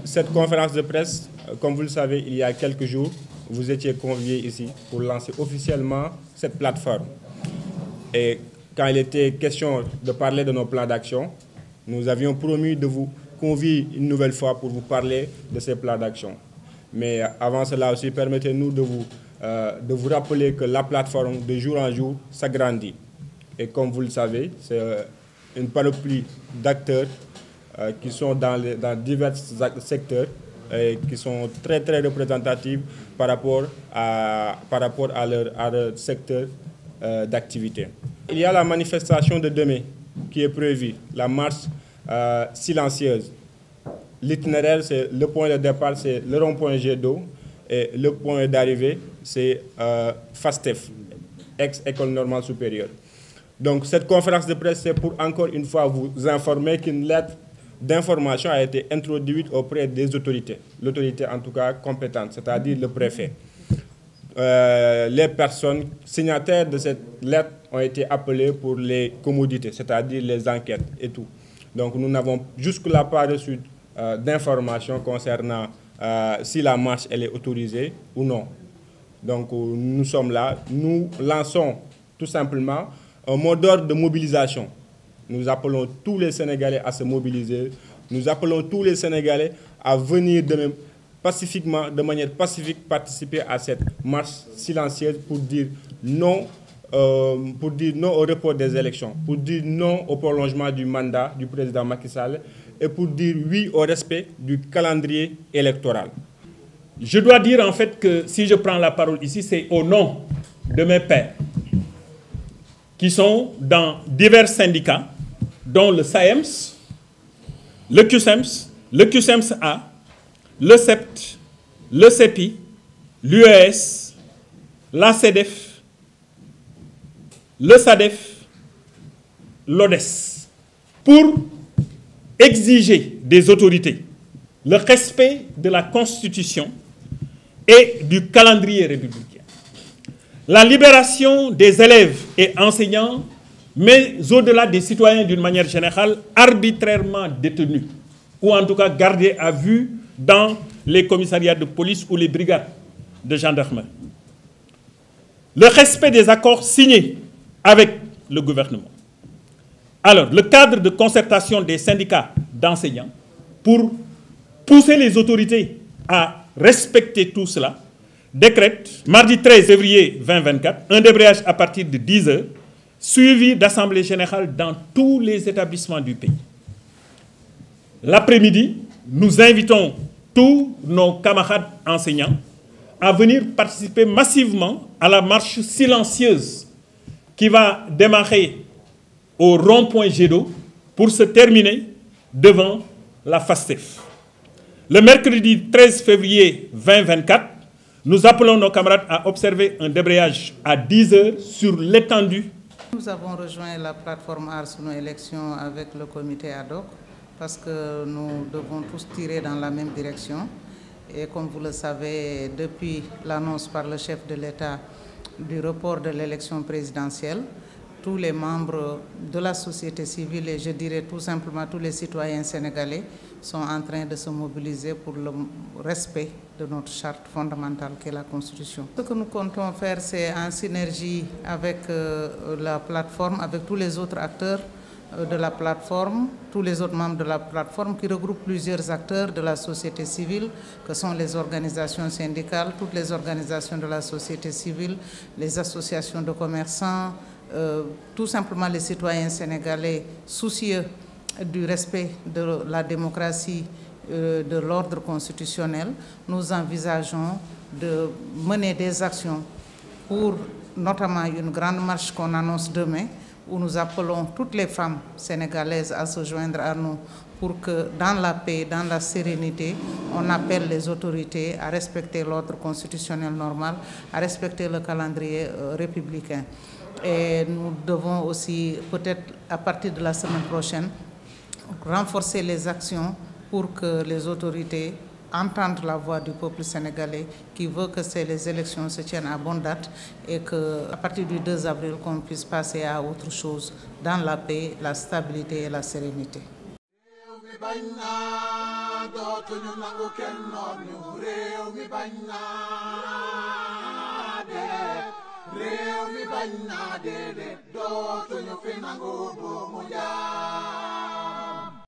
Cette conférence de presse, comme vous le savez, il y a quelques jours, vous étiez conviés ici pour lancer officiellement cette plateforme. Et quand il était question de parler de nos plans d'action, nous avions promis de vous convier une nouvelle fois pour vous parler de ces plans d'action. Mais avant cela aussi, permettez-nous de vous rappeler que la plateforme, de jour en jour, s'agrandit. Et comme vous le savez, c'est une panoplie d'acteurs qui sont dans divers secteurs et qui sont très représentatifs par rapport à leur secteur d'activité. Il y a la manifestation de demain qui est prévue, la marche silencieuse. L'itinéraire, c'est le point de départ, c'est le rond-point Jet d'eau et le point d'arrivée, c'est FASTEF, ex-École normale supérieure. Donc cette conférence de presse, c'est pour encore une fois vous informer qu'une lettre d'information a été introduite auprès des autorités, l'autorité en tout cas compétente, c'est-à-dire le préfet. Les personnes signataires de cette lettre ont été appelées pour les commodités, c'est-à-dire les enquêtes et tout. Donc nous n'avons jusque-là pas reçu d'informations concernant si la marche elle est autorisée ou non. Donc nous sommes là, nous lançons tout simplement un mot d'ordre de mobilisation. Nous appelons tous les Sénégalais à se mobiliser. Nous appelons tous les Sénégalais à venir pacifiquement, de manière pacifique, participer à cette marche silencieuse pour dire non au report des élections, pour dire non au prolongement du mandat du président Macky Sall et pour dire oui au respect du calendrier électoral. Je dois dire en fait que si je prends la parole ici, c'est au nom de mes pairs qui sont dans divers syndicats, dont le SAEMS, le QSEMS-A, le CEPT, le CEPI, l'UES, la CEDEF, le SADEF, l'ODES, pour exiger des autorités le respect de la Constitution et du calendrier républicain. La libération des élèves et enseignants, mais au-delà des citoyens d'une manière générale, arbitrairement détenus, ou en tout cas gardés à vue dans les commissariats de police ou les brigades de gendarmerie. Le respect des accords signés avec le gouvernement. Alors, le cadre de concertation des syndicats d'enseignants pour pousser les autorités à respecter tout cela, décrète, mardi 13 février 2024, un débrayage à partir de 10 h, suivi d'assemblée générale dans tous les établissements du pays. L'après-midi, nous invitons tous nos camarades enseignants à venir participer massivement à la marche silencieuse qui va démarrer au rond-point Jet d'eau pour se terminer devant la FASTEF. Le mercredi 13 février 2024, nous appelons nos camarades à observer un débrayage à 10 h sur l'étendue. Nous avons rejoint la plateforme Aar Sunu Élection avec le comité ad hoc parce que nous devons tous tirer dans la même direction. Et comme vous le savez, depuis l'annonce par le chef de l'État du report de l'élection présidentielle, tous les membres de la société civile et je dirais tout simplement tous les citoyens sénégalais sont en train de se mobiliser pour le respect de notre charte fondamentale qu'est la Constitution. Ce que nous comptons faire, c'est en synergie avec la plateforme, avec tous les autres acteurs de la plateforme, tous les autres membres de la plateforme qui regroupent plusieurs acteurs de la société civile, que sont les organisations syndicales, toutes les organisations de la société civile, les associations de commerçants, tout simplement les citoyens sénégalais soucieux du respect de la démocratie, de l'ordre constitutionnel. Nous envisageons de mener des actions pour notamment une grande marche qu'on annonce demain, où nous appelons toutes les femmes sénégalaises à se joindre à nous pour que dans la paix, dans la sérénité, on appelle les autorités à respecter l'ordre constitutionnel normal, à respecter le calendrier républicain. Et nous devons aussi, peut-être à partir de la semaine prochaine, renforcer les actions pour que les autorités entendre la voix du peuple sénégalais qui veut que les élections se tiennent à bonne date et qu'à partir du 2 avril, qu'on puisse passer à autre chose dans la paix, la stabilité et la sérénité. Réew mi bañ naa déedéet dootuñu fi nangu bu mu jaar